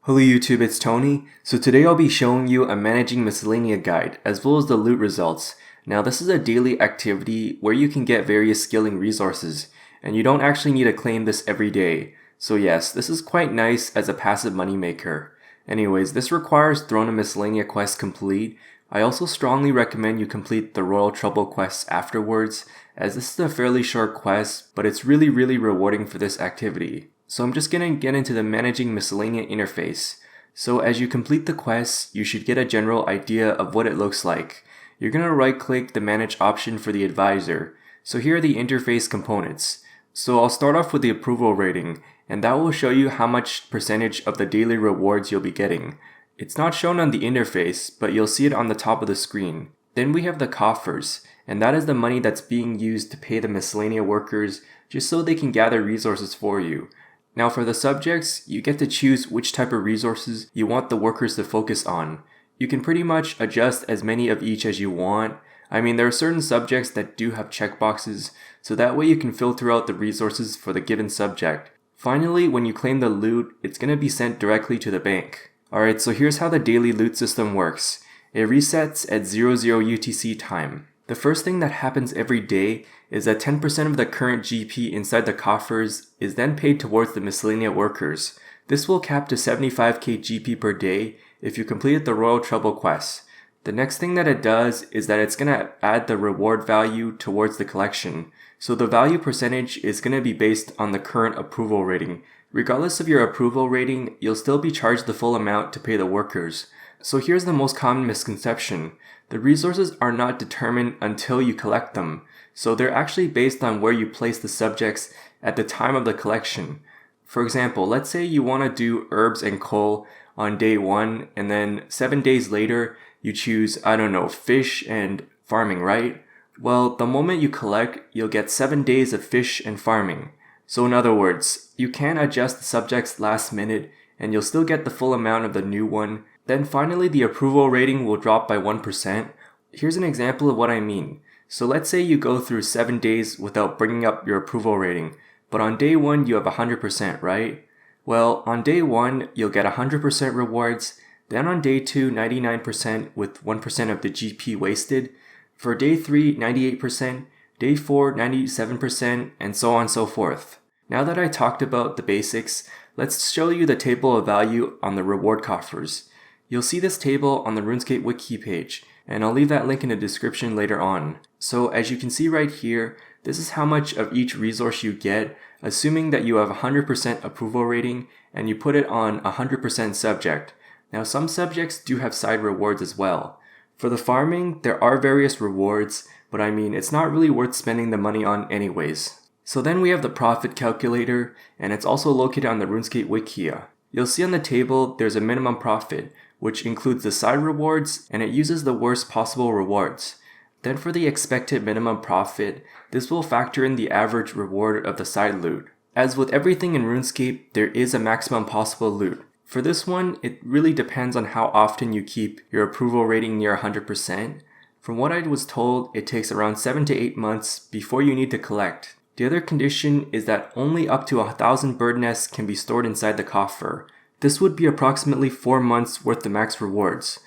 Hello YouTube, it's Tony. So today I'll be showing you a Managing Miscellania guide as well as the loot results. Now this is a daily activity where you can get various skilling resources and you don't actually need to claim this every day. So yes, this is quite nice as a passive moneymaker. Anyways, this requires Throne of Miscellania quest complete. I also strongly recommend you complete the Royal Trouble quests afterwards, as this is a fairly short quest, but it's really rewarding for this activity. So I'm just going to get into the Managing Miscellania interface. So as you complete the quests, you should get a general idea of what it looks like. You're going to right click the Manage option for the advisor. So here are the interface components. So I'll start off with the approval rating, and that will show you how much percentage of the daily rewards you'll be getting. It's not shown on the interface, but you'll see it on the top of the screen. Then we have the coffers, and that is the money that's being used to pay the Miscellania workers just so they can gather resources for you. Now for the subjects, you get to choose which type of resources you want the workers to focus on. You can pretty much adjust as many of each as you want. I mean, there are certain subjects that do have checkboxes, so that way you can filter out the resources for the given subject. Finally, when you claim the loot, it's going to be sent directly to the bank. Alright, so here's how the daily loot system works. It resets at 00 UTC time. The first thing that happens every day is that 10% of the current GP inside the coffers is then paid towards the Miscellania workers. This will cap to 75k GP per day if you completed the Royal Trouble quest. The next thing that it does is that it's going to add the reward value towards the collection. So the value percentage is going to be based on the current approval rating. Regardless of your approval rating, you'll still be charged the full amount to pay the workers. So here's the most common misconception. The resources are not determined until you collect them, so they're actually based on where you place the subjects at the time of the collection. For example, let's say you want to do herbs and coal on day 1, and then 7 days later you choose, I don't know, fish and farming, right? Well, the moment you collect, you'll get 7 days of fish and farming. So in other words, you can adjust the subjects last minute and you'll still get the full amount of the new one. Then finally, the approval rating will drop by 1%. Here's an example of what I mean. So let's say you go through 7 days without bringing up your approval rating, but on day 1 you have 100%, right? Well, on day 1 you'll get 100% rewards, then on day 2 99% with 1% of the GP wasted, for day 3 98%, day 4 97%, and so on and so forth. Now that I talked about the basics, let's show you the table of value on the reward coffers. You'll see this table on the Runescape wiki page, and I'll leave that link in the description later on. So as you can see right here, this is how much of each resource you get, assuming that you have 100% approval rating and you put it on 100% subject. Now some subjects do have side rewards as well. For the farming, there are various rewards, but I mean it's not really worth spending the money on anyways. So then we have the profit calculator, and it's also located on the Runescape wiki. You'll see on the table there's a minimum profit, which includes the side rewards, and it uses the worst possible rewards. Then for the expected minimum profit, this will factor in the average reward of the side loot. As with everything in RuneScape, there is a maximum possible loot. For this one, it really depends on how often you keep your approval rating near 100%. From what I was told, it takes around 7 to 8 months before you need to collect. The other condition is that only up to 1,000 bird nests can be stored inside the coffer. This would be approximately 4 months worth of max rewards.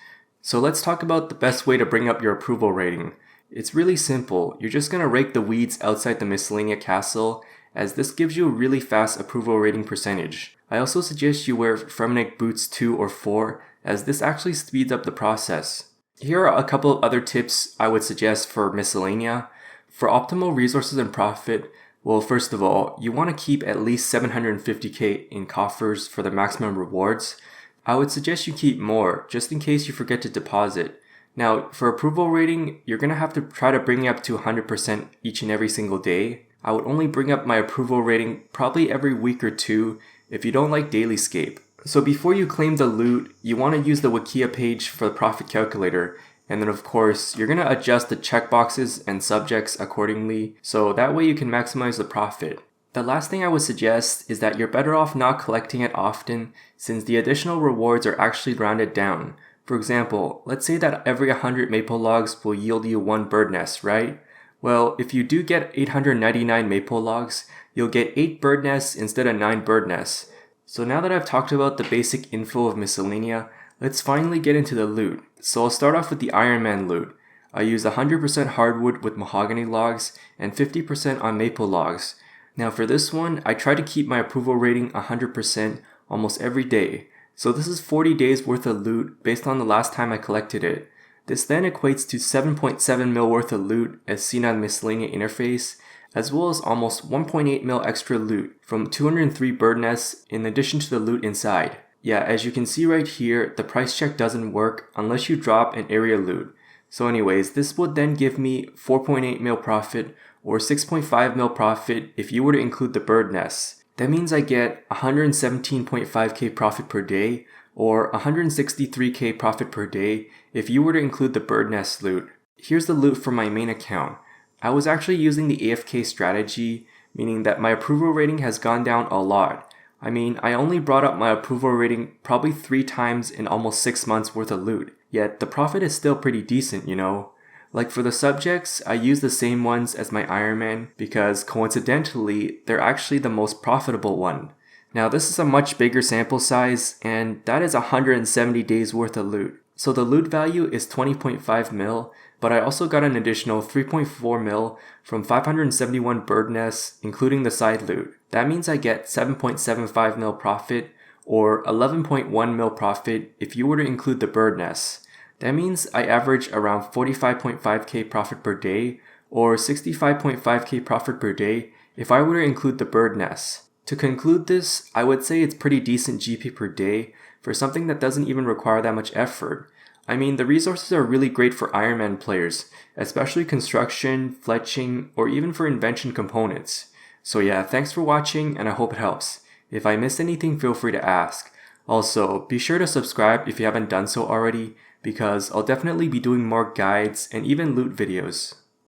So let's talk about the best way to bring up your approval rating. It's really simple. You're just going to rake the weeds outside the Miscellania castle, as this gives you a really fast approval rating percentage. I also suggest you wear Fremennik boots 2 or 4, as this actually speeds up the process. Here are a couple of other tips I would suggest for Miscellania. For optimal resources and profit, well, first of all, you want to keep at least 750k in coffers for the maximum rewards. I would suggest you keep more, just in case you forget to deposit. Now, for approval rating, you're going to have to try to bring it up to 100% each and every single day. I would only bring up my approval rating probably every week or 2 if you don't like dailyscape. So before you claim the loot, you want to use the Wikia page for the profit calculator. And then of course, you're going to adjust the checkboxes and subjects accordingly, so that way you can maximize the profit. The last thing I would suggest is that you're better off not collecting it often, since the additional rewards are actually rounded down. For example, let's say that every 100 maple logs will yield you 1 bird nest, right? Well, if you do get 899 maple logs, you'll get 8 bird nests instead of 9 bird nests. So now that I've talked about the basic info of Miscellania, let's finally get into the loot. So I'll start off with the Ironman loot. I use 100% hardwood with mahogany logs and 50% on maple logs. Now for this one, I try to keep my approval rating 100% almost every day. So this is 40 days worth of loot based on the last time I collected it. This then equates to 7.7 mil worth of loot as seen on Miscellania interface, as well as almost 1.8 mil extra loot from 203 bird nests in addition to the loot inside. Yeah, as you can see right here, the price check doesn't work unless you drop an area loot. So anyways, this would then give me 4.8 mil profit or 6.5 mil profit if you were to include the bird nests. That means I get 117.5k profit per day or 163k profit per day if you were to include the bird nest loot. Here's the loot for my main account. I was actually using the AFK strategy, meaning that my approval rating has gone down a lot. I mean, I only brought up my approval rating probably 3 times in almost 6 months worth of loot, yet the profit is still pretty decent, you know? Like for the subjects, I use the same ones as my Ironman because coincidentally, they're actually the most profitable one. Now this is a much bigger sample size and that is 170 days worth of loot. So the loot value is 20.5 mil, but I also got an additional 3.4 mil from 571 bird nests, including the side loot. That means I get 7.75 mil profit or 11.1 mil profit if you were to include the bird nests. That means I average around 45.5k profit per day or 65.5k profit per day if I were to include the bird nests. To conclude this, I would say it's pretty decent GP per day for something that doesn't even require that much effort. I mean, the resources are really great for Ironman players, especially construction, fletching, or even for invention components. So yeah, thanks for watching and I hope it helps. If I missed anything, feel free to ask. Also, be sure to subscribe if you haven't done so already, because I'll definitely be doing more guides and even loot videos.